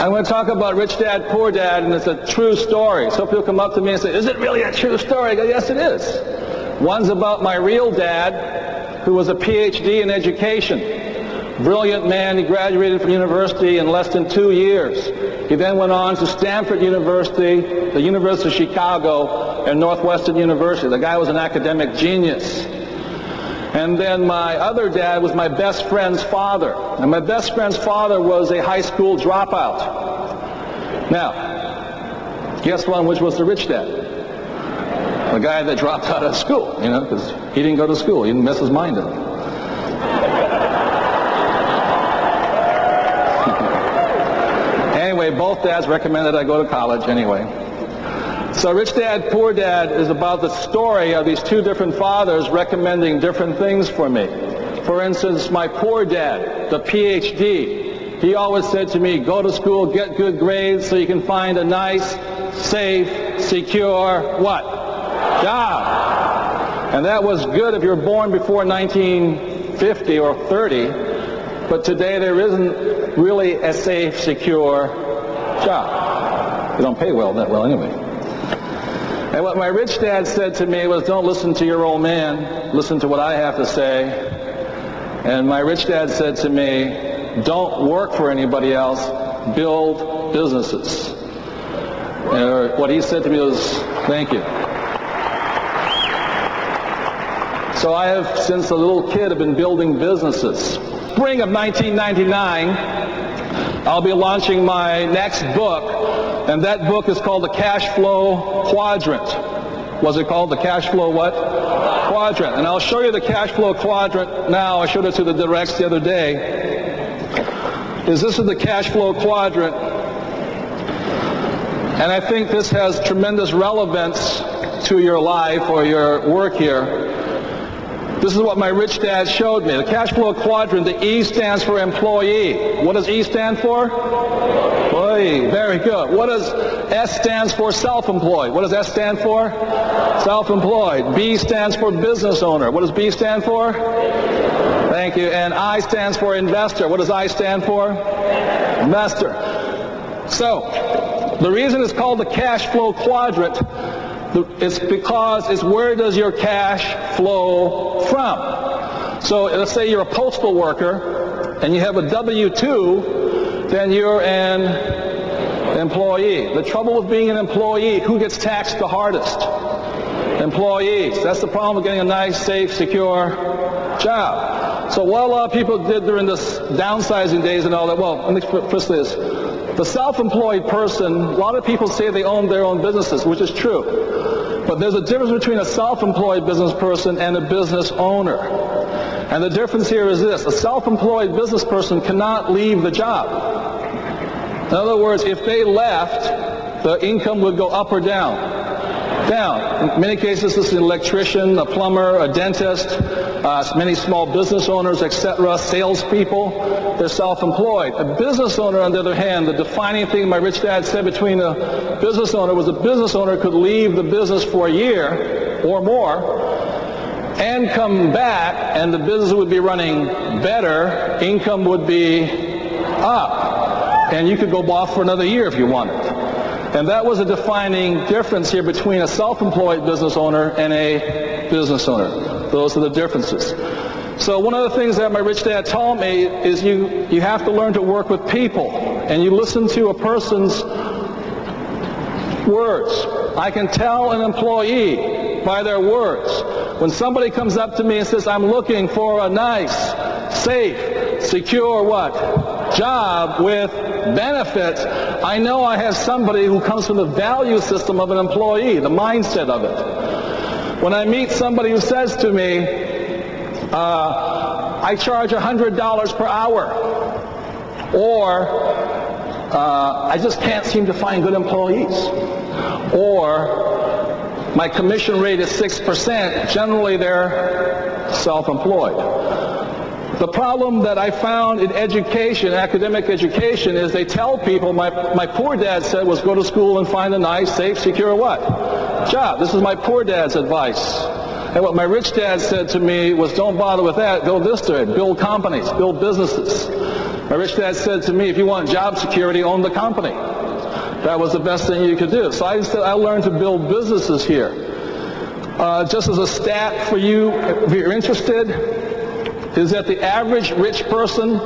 I'm going to talk about Rich Dad, Poor Dad, and it's a true story. So people come up to me and say, is it really a true story? I go, yes, it is. One's about my real dad, who was a PhD in education. Brilliant man. He graduated from university in less than 2 years. He then went on to Stanford University, the University of Chicago, and Northwestern University. The guy was an academic genius. And then my other dad was my best friend's father. And my best friend's father was a high school dropout. Now, guess which was the rich dad? The guy that dropped out of school, because he didn't go to school. He didn't mess his mind up. Anyway, both dads recommended I go to college anyway. So Rich Dad, Poor Dad is about the story of these two different fathers recommending different things for me. For instance, my poor dad, the PhD, he always said to me, go to school, get good grades so you can find a nice, safe, secure, what? Job. And that was good if you were born before 1950 or 30, but today there isn't really a safe, secure job. They don't pay that well anyway. And what my rich dad said to me was, don't listen to your old man, listen to what I have to say. And my rich dad said to me, don't work for anybody else, build businesses. What he said to me was, thank you. So I have, since a little kid, have been building businesses. Spring of 1999, I'll be launching my next book. And that book is called The Cash Flow Quadrant. Was it called The Cash Flow what? Quadrant. And I'll show you the cash flow quadrant now. I showed it to the directs the other day. This is the cash flow quadrant. And I think this has tremendous relevance to your life or your work here. This is what my rich dad showed me. The cash flow quadrant, the E stands for employee. What does E stand for? Employee. Very good. What does S stands for? Self-employed. What does S stand for? Self-employed. B stands for business owner. What does B stand for? Thank you. And I stands for investor. What does I stand for? Investor. So, the reason it's called the cash flow quadrant, it's because it's where does your cash flow from. So let's say you're a postal worker and you have a W-2, then you're an employee. The trouble with being an employee, who gets taxed the hardest? Employees. That's the problem with getting a nice, safe, secure job. So what a lot of people did during this downsizing days and all that, well, let me first say this. The self-employed person, a lot of people say they own their own businesses, which is true. But there's a difference between a self-employed business person and a business owner. And the difference here is this. A self-employed business person cannot leave the job. In other words, if they left, the income would go up or down. Down. In many cases, this is an electrician, a plumber, a dentist, many small business owners, etc., salespeople. They're self-employed. A business owner, on the other hand, the defining thing my rich dad said between a business owner was a business owner could leave the business for a year or more and come back, and the business would be running better, income would be up, and you could go off for another year if you wanted. And that was a defining difference here between a self-employed business owner and a business owner. Those are the differences. So one of the things that my rich dad taught me is you have to learn to work with people, and you listen to a person's words. I can tell an employee by their words. When somebody comes up to me and says, I'm looking for a nice, safe, secure what? Job with benefits, I know I have somebody who comes from the value system of an employee, the mindset of it. When I meet somebody who says to me, I charge $100 per hour, or I just can't seem to find good employees, or my commission rate is 6%, generally they're self-employed. The problem that I found in education, academic education, is they tell people, my poor dad said was go to school and find a nice, safe, secure what? Job. This is my poor dad's advice. And what my rich dad said to me was don't bother with that, go this way, build companies, build businesses. My rich dad said to me, if you want job security, own the company. That was the best thing you could do. So I learned to build businesses here. Just as a stat for you, if you're interested, is that the average rich person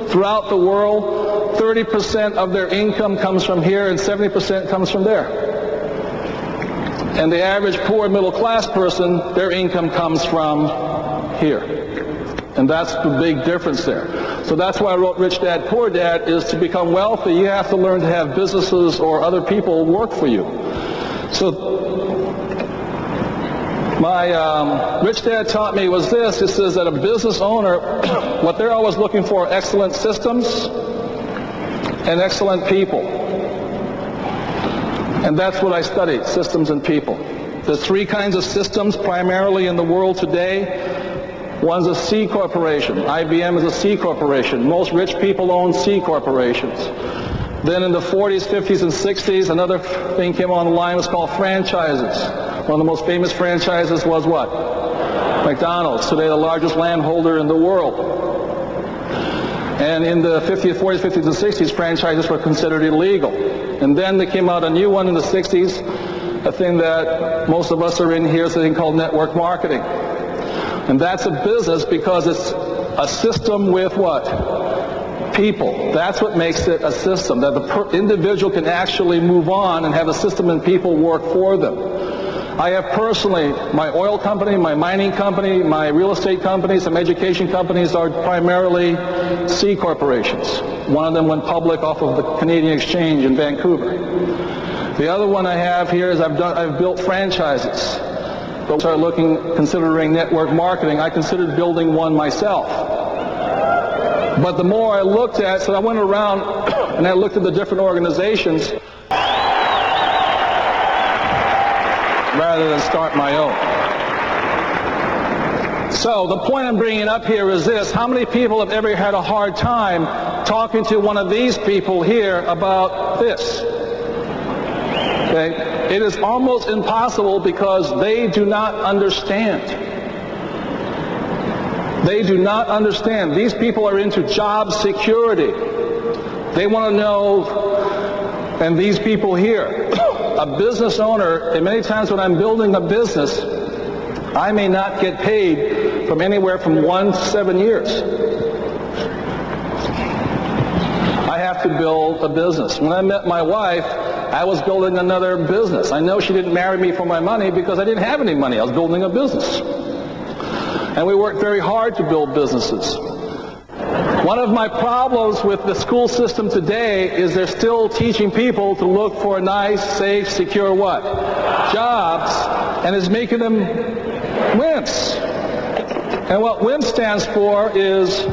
throughout the world, 30% of their income comes from here and 70% comes from there. And the average poor middle class person, their income comes from here. And that's the big difference there. So that's why I wrote Rich Dad, Poor Dad, is to become wealthy, you have to learn to have businesses or other people work for you. So my Rich Dad taught me was this. It says that a business owner, what they're always looking for are excellent systems and excellent people. And that's what I studied, systems and people. There's three kinds of systems primarily in the world today. One's a C corporation. IBM is a C corporation. Most rich people own C corporations. Then in the 40s, 50s, and 60s, another thing came on the line. It was called franchises. One of the most famous franchises was what? McDonald's, today the largest landholder in the world. And in the 50s, 40s, 50s, and 60s, franchises were considered illegal. And then there came out a new one in the 60s, a thing that most of us are in here, is a thing called network marketing. And that's a business because it's a system with what? People. That's what makes it a system, that the individual can actually move on and have a system and people work for them. I have personally, my oil company, my mining company, my real estate companies, some education companies are primarily C corporations. One of them went public off of the Canadian Exchange in Vancouver. The other one I have here is I've built franchises. But considering network marketing, I considered building one myself. But the more I looked at, so I went around and I looked at the different organizations rather than start my own. So the point I'm bringing up here is this. How many people have ever had a hard time talking to one of these people here about this? Okay? It is almost impossible because they do not understand. They do not understand. These people are into job security. They want to know, and these people here, a business owner, and many times when I'm building a business, I may not get paid from anywhere from 1 to 7 years. I have to build a business. When I met my wife, I was building another business. I know she didn't marry me for my money because I didn't have any money. I was building a business. And we worked very hard to build businesses. One of my problems with the school system today is they're still teaching people to look for nice, safe, secure what? Jobs, and it's making them WIMPs. And what WIMP stands for is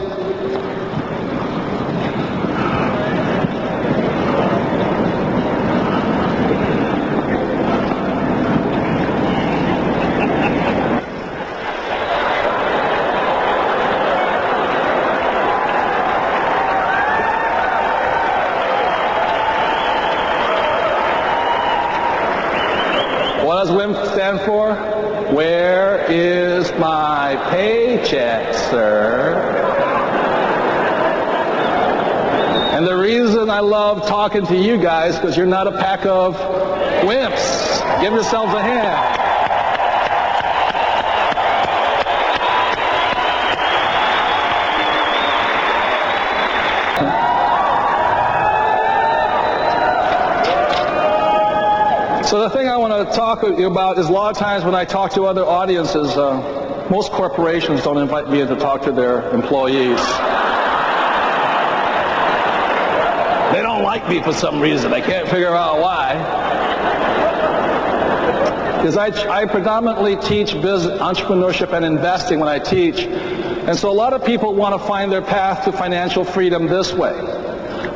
what does WIMP stand for? Where is my paycheck, sir? And the reason I love talking to you guys, because you're not a pack of wimps. Give yourselves a hand. So the thing I want to talk with you about is a lot of times when I talk to other audiences, most corporations don't invite me in to talk to their employees. They don't like me for some reason. I can't figure out why. Because I predominantly teach business, entrepreneurship and investing when I teach. And so a lot of people want to find their path to financial freedom this way.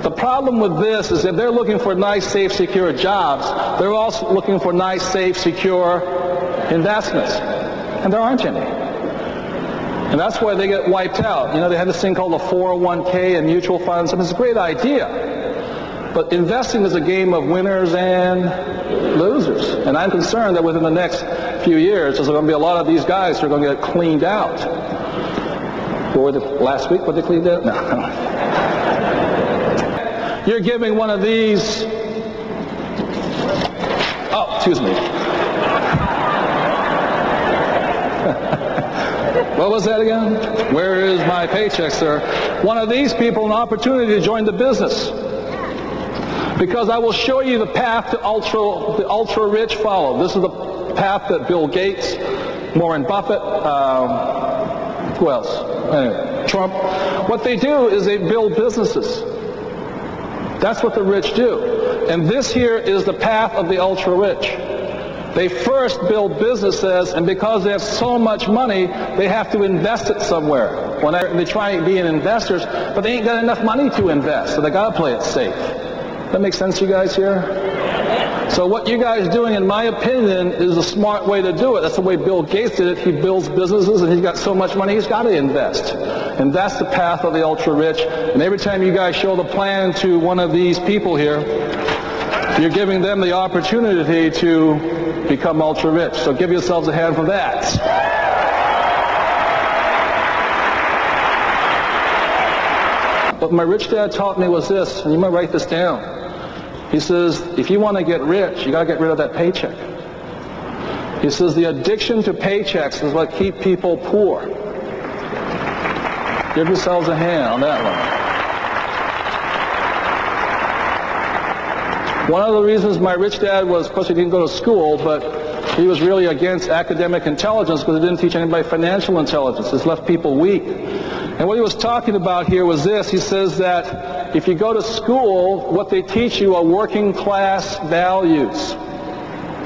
The problem with this is that they're looking for nice, safe, secure jobs. They're also looking for nice, safe, secure investments. And there aren't any. And that's why they get wiped out. You know, they have this thing called a 401k and mutual funds. I mean, it's a great idea. But investing is a game of winners and losers. And I'm concerned that within the next few years, there's going to be a lot of these guys who are going to get cleaned out. Or last week, were they cleaned out? No. You're giving one of these. Oh, excuse me. What was that again? Where is my paycheck, sir? One of these people an opportunity to join the business. Because I will show you the path to the ultra rich follow. This is the path that Bill Gates, Warren Buffett, who else? Anyway, Trump. What they do is they build businesses. That's what the rich do. And this here is the path of the ultra rich. They first build businesses, and because they have so much money, they have to invest it somewhere. When they try being investors, but they ain't got enough money to invest, so they got to play it safe. That makes sense to you guys here? So what you guys are doing, in my opinion, is a smart way to do it. That's the way Bill Gates did it. He builds businesses, and he's got so much money, he's got to invest. And that's the path of the ultra-rich. And every time you guys show the plan to one of these people here, you're giving them the opportunity to become ultra-rich. So give yourselves a hand for that. What my rich dad taught me was this, and you might write this down. He says, if you want to get rich, you got to get rid of that paycheck. He says, the addiction to paychecks is what keeps people poor. Give yourselves a hand on that one. One of the reasons my rich dad was, of course he didn't go to school, but he was really against academic intelligence because he didn't teach anybody financial intelligence. It's left people weak. And what he was talking about here was this. He says that if you go to school, what they teach you are working class values.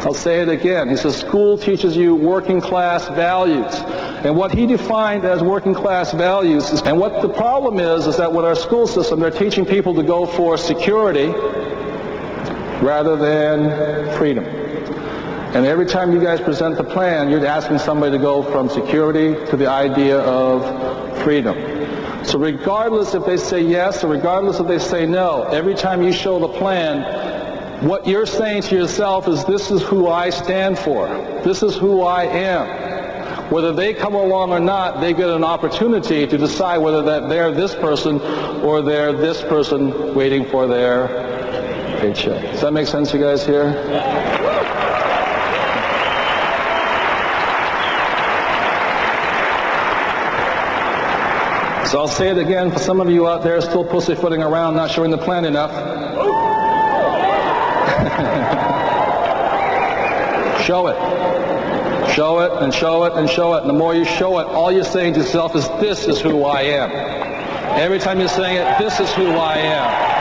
I'll say it again. He says school teaches you working class values. And what he defined as working class values is, and what the problem is that with our school system, they're teaching people to go for security rather than freedom. And every time you guys present the plan, you're asking somebody to go from security to the idea of freedom. So regardless if they say yes or regardless if they say no, every time you show the plan, what you're saying to yourself is, this is who I stand for. This is who I am. Whether they come along or not, they get an opportunity to decide whether that they're this person or they're this person waiting for their paycheck. Does that make sense, you guys here? So I'll say it again for some of you out there still pussyfooting around, not showing the plan enough. Show it. Show it and show it and show it. And the more you show it, all you're saying to yourself is, this is who I am. Every time you're saying it, this is who I am.